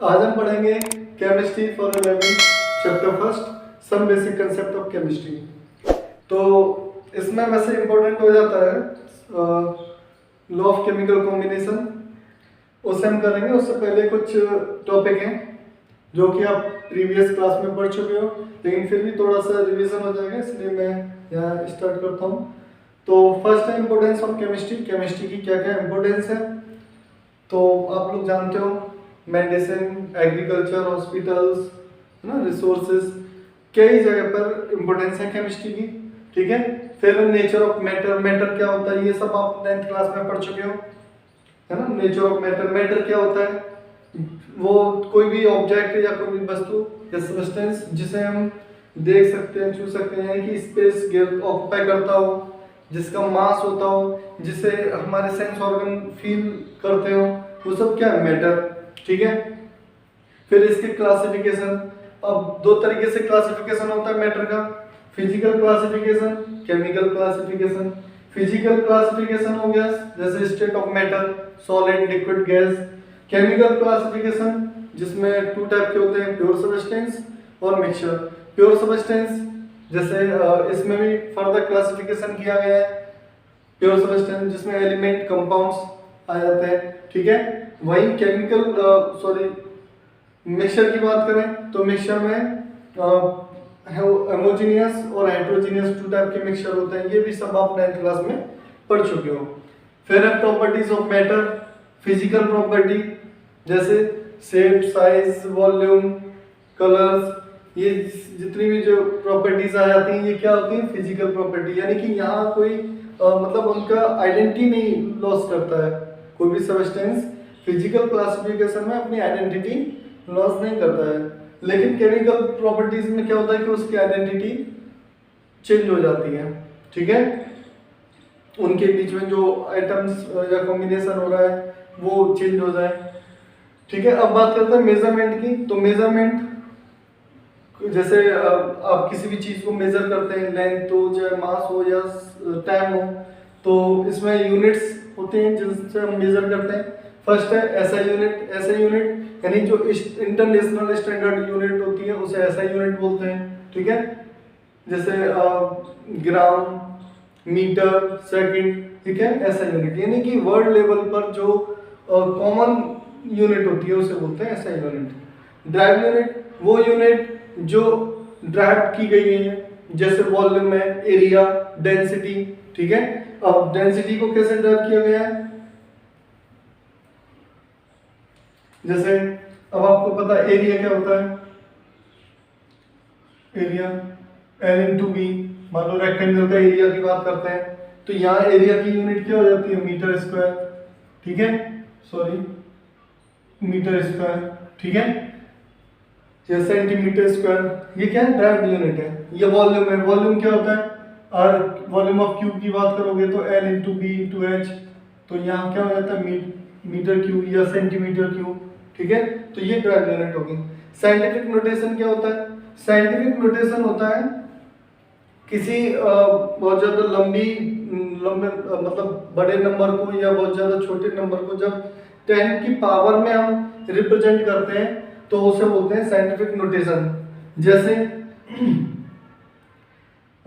आज हम पढ़ेंगे chemistry for 11 chapter first some basic concept of chemistry. तो इसमें वैसे इंपॉर्टेंट हो जाता है लॉ ऑफ केमिकल कॉम्बिनेशन, उससे हम करेंगे। उससे पहले कुछ टॉपिक हैं जो कि आप प्रीवियस क्लास में पढ़ चुके हो, लेकिन फिर भी थोड़ा सा रिवीजन हो जाएगा, इसलिए मैं यहाँ स्टार्ट करता हूँ। तो फर्स्ट है इम्पोर्टेंस ऑफ केमिस्ट्री। केमिस्ट्री की क्या क्या इम्पोर्टेंस है तो आप लोग जानते हो, मेडिसिन, एग्रीकल्चर, हॉस्पिटल्स, है ना, रिसोर्सेज, कई जगह पर इम्पोर्टेंस है केमिस्ट्री की। ठीक है, फिर नेचर ऑफ मैटर, मैटर क्या होता है ये सब आप 9th क्लास में पढ़ चुके हो, है ना। नेचर ऑफ मैटर, मैटर क्या होता है, वो कोई भी ऑब्जेक्ट या कोई भी वस्तु या सब्सटेंस जिसे हम देख सकते हैं, छू सकते हैं, कि स्पेस ऑक्यूपाई करता हो, जिसका मास होता हो, जिसे हमारे सेंस ऑर्गन फील करते हो, वो सब क्या है, मैटर। ठीक है, फिर इसके क्लासिफिकेशन। अब दो तरीके से क्लासिफिकेशन होता है मैटर का, physical classification, chemical classification. Physical classification हो गया जैसे state of matter, solid, liquid, gas. Chemical classification जिसमें टू टाइप के होते हैं, प्योर सब्सटेंस और मिक्सचर। प्योर सब्सटेंस जैसे इसमें भी फर्दर क्लासिफिकेशन किया गया है, प्योर सब्सटेंस जिसमें एलिमेंट, कंपाउंड्स आ जाते हैं। ठीक है, वही केमिकल मिक्सचर की बात करें तो मिक्सचर में होमोजेनियस और हेटेरोजेनियस टू टाइप के मिक्सचर होते हैं। ये भी सब आप 9th क्लास में पढ़ चुके हो। फिर है properties of matter, physical property जैसे शेप, साइज, वॉल्यूम, कलर्स, ये जितनी भी जो प्रॉपर्टीज आ जाती हैं ये क्या होती हैं, फिजिकल प्रॉपर्टी। यानी कि यहाँ कोई मतलब उनका आइडेंटिटी नहीं लॉस करता है, कोई भी सब्सटेंस फिजिकल क्लासिफिकेशन में अपनी आइडेंटिटी लॉस नहीं करता है। लेकिन केमिकल प्रॉपर्टीज में क्या होता है कि उसकी आइडेंटिटी चेंज हो जाती है। ठीक है, उनके बीच में जो आइटम्स या कॉम्बिनेशन हो रहा है वो चेंज हो जाए। ठीक है, अब बात करते हैं मेजरमेंट की। तो मेजरमेंट जैसे आप किसी भी चीज को मेजर करते हैं, लेंथ हो, चाहे मास हो या टाइम हो, तो इसमें यूनिट्स होते हैं जिनसे हम मेजर करते हैं। फर्स्ट है एसआई यूनिट। एसआई यूनिट यानी जो इंटरनेशनल स्टैंडर्ड यूनिट होती है उसे एसआई यूनिट बोलते हैं। ठीक है, जैसे ग्राम, मीटर, सेकंड। ठीक है, एसआई यूनिट यानी कि वर्ल्ड लेवल पर जो कॉमन यूनिट होती है उसे बोलते हैं एसआई यूनिट। ड्राइव यूनिट वो यूनिट जो ड्राइव की गई है, जैसे वॉल्यूम है, एरिया, डेंसिटी। ठीक है, अब डेंसिटी को कैसे ड्राइव किया गया है, जैसे अब आपको पता है एरिया क्या होता है, एरिया एल इंटू बी। मान लो रेक्टेंगल का एरिया की बात करते हैं तो यहाँ एरिया की यूनिट क्या हो जाती है, मीटर स्क्वायर। ठीक है, सॉरी, मीटर स्क्वायर। ठीक है, या सेंटीमीटर स्क्वायर, ये क्या है, ड्राइव्ड यूनिट है। ये वॉल्यूम है, वॉल्यूम क्या होता है, और वॉल्यूम ऑफ क्यूब की बात करोगे तो L into B into H. तो यहाँ क्या हो जाता है, मीटर क्यूब या सेंटीमीटर क्यूब। ठीक है, तो ये ड्राइव्ड यूनिट होगी। साइंटिफिक नोटेशन क्या होता है, साइंटिफिक नोटेशन होता है किसी बहुत ज्यादा लंबे मतलब बड़े नंबर को या बहुत ज्यादा छोटे नंबर को जब 10 की पावर में हम रिप्रेजेंट करते हैं तो उसे बोलते हैं साइंटिफिक नोटेशन। जैसे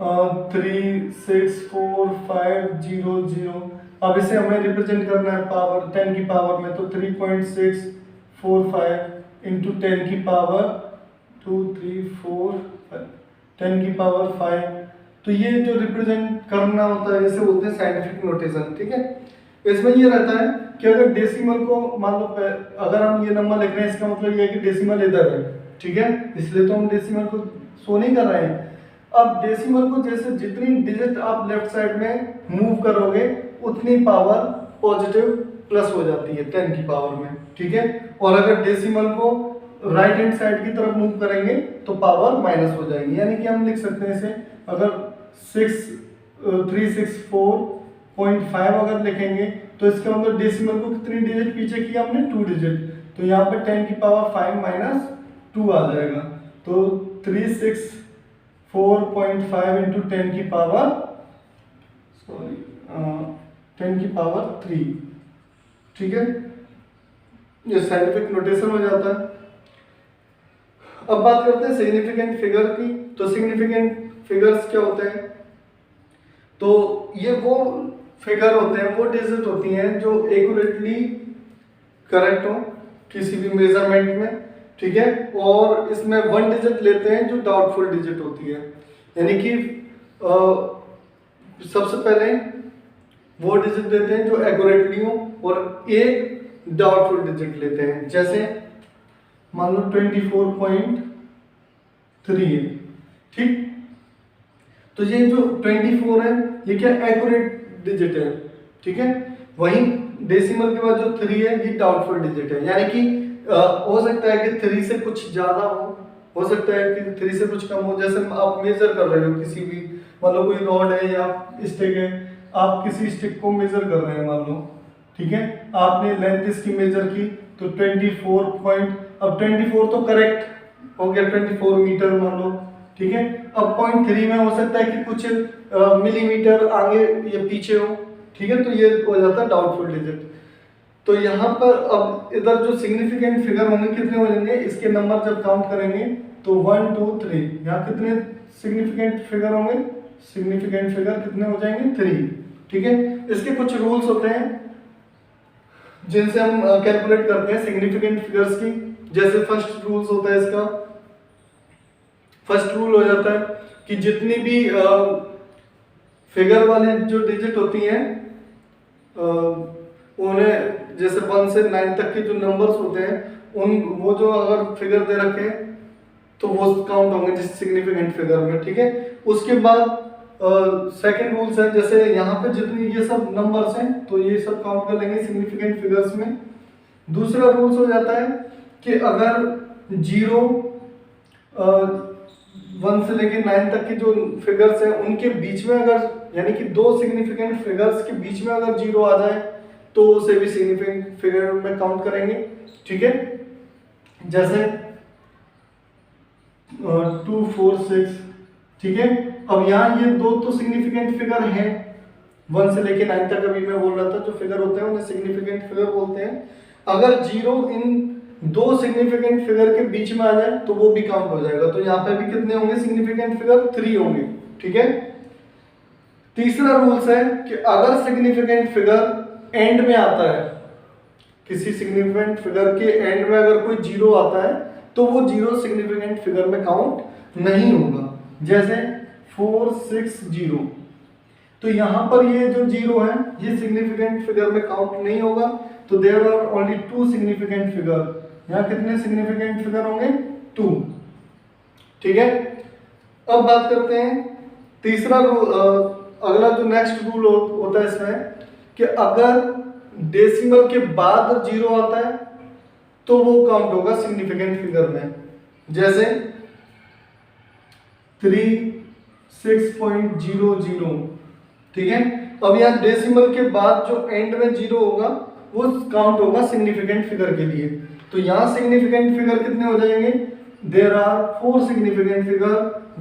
36450, अब इसे हमें रिप्रेजेंट करना है पावर 10 की पावर में, तो 3.645 इंटू 10 की पावर 2 3 4 10 की पावर 5। तो ये जो रिप्रेजेंट करना होता है इसे बोलते हैं साइंटिफिक नोटेशन। ठीक है, इसमें ये रहता है कि अगर डेसिमल को मान लो, अगर हम ये नंबर लिख रहे हैं इसका मतलब ये है कि डेसिमल इधर है। ठीक है, इसलिए तो हम डेसिमल को शो नहीं कर रहे हैं। अब डेसिमल को जैसे जितनी डिजिट आप लेफ्ट साइड में मूव करोगे उतनी पावर पॉजिटिव प्लस हो जाती है 10 की पावर में। ठीक है, और अगर डेसिमल को राइट हैंड साइड की तरफ मूव करेंगे तो पावर माइनस हो जाएगी। यानी कि हम लिख सकते हैं इसे, अगर 364.5 अगर लिखेंगे तो इसका मतलब डेसिमल को कितनी डिजिट पीछे किया हमने, 2 डिजिट। तो यहाँ पे 10 की पावर 5 माइनस 2 आ जाएगा। तो 364.5 इंटू 10 की पावर 3। ठीक है, ये साइंटिफिक नोटेशन हो जाता है। अब बात करते हैं सिग्निफिकेंट फिगर की। तो सिग्निफिकेंट फिगर्स क्या होते हैं? तो ये वो फिगर होते हैं, वो डिजिट होती हैं जो एक्यूरेटली करेक्ट हो किसी भी मेजरमेंट में, ठीक है। और इसमें 1 डिजिट लेते हैं जो डाउटफुल डिजिट होती है, यानी कि सबसे पहले वो डिजिट देते हैं जो एक्यूरेटली हो और एक डाउटफुल डिजिट लेते हैं। जैसे मान लो 24.3 है, ठीक। तो ये जो 24 है ये क्या एक्यूरेट डिजिट है, ठीक है। वहीं डेसिमल के बाद जो 3 है ये डाउटफुल डिजिट है, यानी कि हो सकता है कि 3 से कुछ ज्यादा हो सकता है कि 3 से कुछ कम हो। जैसे आप मेजर कर रहे हो किसी भी, मान लो कोई रॉड है या स्टिक है, आप किसी स्टिक को मेजर कर रहे हैं मान लो, ठीक है। आपने लेंथ इसकी मेजर की तो 24 तो करेक्ट हो गया, 24 मीटर मान लो, ठीक है। अब 0.3 में हो सकता है कि कुछ मिलीमीटर आगे या पीछे हो, ठीक है। तो ये हो जाता है डाउटफुल डिजिट। तो यहाँ पर अब इधर जो सिग्निफिकेंट फिगर होंगे कितने हो जाएंगे, इसके नंबर जब काउंट करेंगे तो 1 2 3, यहाँ कितने सिग्निफिकेंट फिगर होंगे, सिग्निफिकेंट फिगर कितने हो जाएंगे 3, ठीक है। इसके कुछ रूल्स होते हैं जिनसे हम कैलकुलेट करते हैं सिग्निफिकेंट फिगर्स की। जैसे फर्स्ट रूल्स होता है इसका, फर्स्ट रूल हो जाता है कि जितनी भी फिगर वाले जो डिजिट होती हैं उन्हें, जैसे 1 से 9 तक के जो नंबर्स होते हैं उन वो जो अगर फिगर दे रखे हैं तो वो काउंट होंगे जिस सिग्निफिकेंट फिगर में, ठीक है। उसके बाद सेकंड रूल्स है, जैसे यहाँ पे जितनी ये सब नंबर्स हैं तो ये सब काउंट कर लेंगे सिग्निफिकेंट फिगर्स में। दूसरा रूल्स हो जाता है कि अगर 1 से लेके 9 तक की जो फिगर्स हैं उनके बीच में अगर, यानी कि दो सिग्निफिकेंट फिगर्स के बीच में अगर 0 आ जाए तो उसे भी सिग्निफिकेंट फिगर में काउंट करेंगे, ठीक है। जैसे 2 4 6, ठीक है। अब यहाँ ये दो तो सिग्निफिकेंट फिगर हैं, 1 से लेके 9 तक अभी मैं बोल रहा था, जो फिगर होते हैं उन्हें सिग्निफिकेंट फिगर बोलते हैं। अगर 0 इन दो सिग्निफिकेंट फिगर के बीच में आ जाए तो वो भी काउंट हो जाएगा। तो यहाँ पे भी कितने होंगे सिग्निफिकेंट फिगर 3 होंगे, ठीक है। तीसरा रूल्स है कि अगर सिग्निफिकेंट फिगर एंड में आता है, किसी सिग्निफिकेंट फिगर के एंड में अगर कोई 0 आता है तो वो 0 सिग्निफिकेंट फिगर में काउंट नहीं होगा। जैसे 4 6 0, तो यहाँ पर ये जो 0 है ये सिग्निफिकेंट फिगर में काउंट नहीं होगा। तो there are only 2 significant figure, यहाँ कितने सिग्निफिकेंट फिगर होंगे 2, ठीक है। अब बात करते हैं तीसरा अगला जो नेक्स्ट रूल होता है इसमें कि अगर डेसिमल के बाद 0 आता है तो वो काउंट होगा सिग्निफिकेंट फिगर में। जैसे 36.00, ठीक है। अब यहाँ डेसिमल के बाद जो एंड में 0 होगा वो काउंट होगा सिग्निफिकेंट फिगर के लिए। तो यहाँ सिग्निफिकेंट फिगर कितने हो जाएंगे, देयर आर 4 सिग्निफिकेंट फिगर,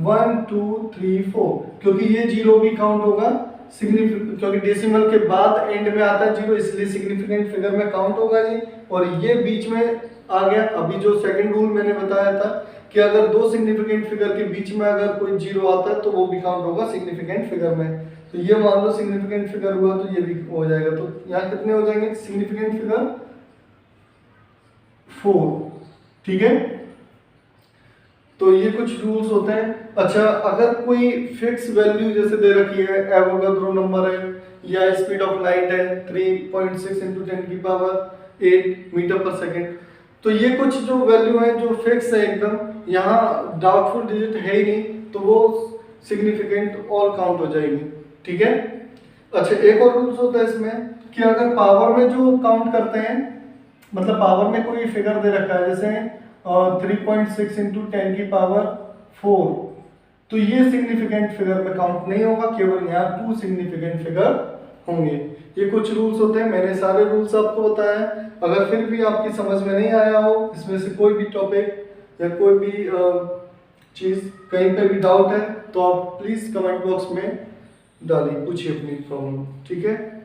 1 2 3 4, क्योंकि ये 0 भी काउंट होगा क्योंकि डेसिमल के बाद एंड में आता है 0, इसलिए सिग्निफिकेंट फिगर में काउंट होगा ये। और ये बीच में आ गया, अभी जो सेकंड रूल मैंने बताया था कि अगर दो सिग्निफिकेंट फिगर के बीच में अगर कोई 0 आता है तो वो भी काउंट होगा सिग्निफिकेंट फिगर में। तो ये मान लो सिग्निफिकेंट फिगर हुआ तो ये भी हो जाएगा। तो यहाँ कितने हो जाएंगे सिग्निफिकेंट फिगर 4, ठीक है। तो ये कुछ रूल्स होते हैं। अच्छा, अगर कोई फिक्स वैल्यू जैसे दे रखी है, एवोगाड्रो नंबर है या स्पीड ऑफ लाइट है 3.6 × 10⁸ मीटर पर सेकेंड, तो ये कुछ जो वैल्यू है जो फिक्स है एकदम, यहाँ डाउटफुल डिजिट है ही नहीं, तो वो सिग्निफिकेंट ऑल काउंट हो जाएगी, ठीक है। अच्छा, एक और रूल्स होता है इसमें कि अगर पावर में जो काउंट करते हैं, मतलब पावर में कोई फिगर दे रखा है जैसे 3.6 × 10⁴, तो ये सिग्निफिकेंट फिगर में काउंट नहीं होगा, केवल यहाँ 2 सिग्निफिकेंट फिगर होंगे। ये कुछ रूल्स होते हैं, मैंने सारे रूल्स आपको बताया है। अगर फिर भी आपकी समझ में नहीं आया हो, इसमें से कोई भी टॉपिक या कोई भी चीज़ कहीं पे भी डाउट है तो आप प्लीज़ कमेंट बॉक्स में डालिए, पूछिए अपनी प्रॉब्लम, ठीक है।